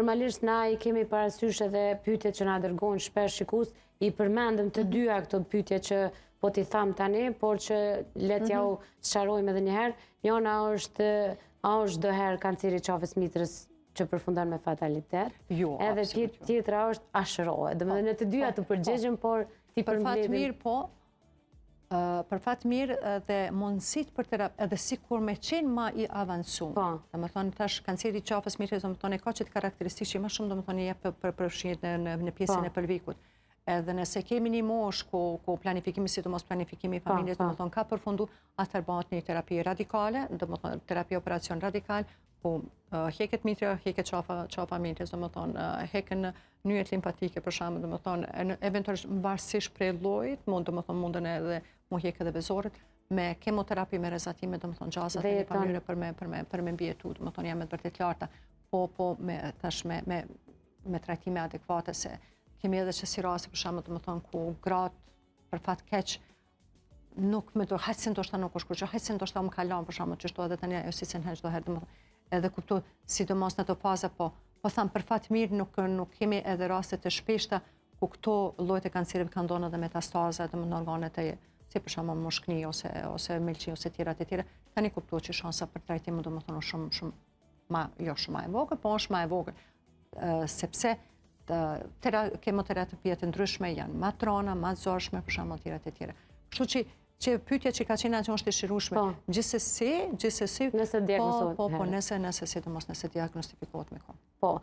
normalisht na i kemi parasysh edhe pyetjet që na dërgojnë shpesh shikues, i përmendëm të dyja këto pyetje që po t'i tham tani, por që le t'ja u sqarojmë edhe një herë. Njëra është a është do herë kanceri i qafës mitrës që përfundon me fatalitet? Jo, edhe tjetra është a shërohet. Domethënë në të dyja të përgjigjem, por ti për fat përmbledhim. mirë po, për fat mirë dhe mundësit për terapi, edhe sikur me qenë ma i avancuar. Po. Domethënë tash kanceri i qafës mitrës domethënë ka çet karakteristikë që më shumë domethënë jep përfshihet në pjesën e pelvikut. Edhe nëse kemi një moshë ku planifikimi, sidomos planifikimi i familjes, domethënë ka përfundu, atëherë bëhet një terapi radikale, domethënë terapi operacion radikal, ku heket mitra, heket qafa mitrës, domethënë heken nyjet limfatike për shembull, domethënë eventualisht varësisht prej llojit, mundën edhe mu hek edhe vezorët, me kemoterapi, me rezatime, domethënë gjazat në një mënyrë për me mbijetu, domethënë janë me të vërtet larta, po me trajtime adekuate se kemi edhe që si raste për shembull domethënë ku gratë për fat keq nuk më do hajse ndoshta nuk është kurrë, hajse ndoshta më kalon për shembull çështo edhe tani ajo si sen çdo herë domethënë edhe kuptoj sidomos në ato faza po them për fat mirë nuk kemi edhe raste të shpeshta ku këto llojet e kancerit kanë ndonë edhe metastaza domethënë në organet e si për shembull moshkni ose melçi ose tjera tani kuptoj që shansa për trajtim domethënë shumë shumë e vogël, po është më e vogël sepse kemoterapiat të ndryshme janë ma trona, ma zorshme, për shembull tjera. Kështu që pyetja që ka qenë ajo është e shirueshme. Gjithsesi, nëse diagnozohet. Po, nëse sidomos nëse diagnostifikohet me kohë. Po,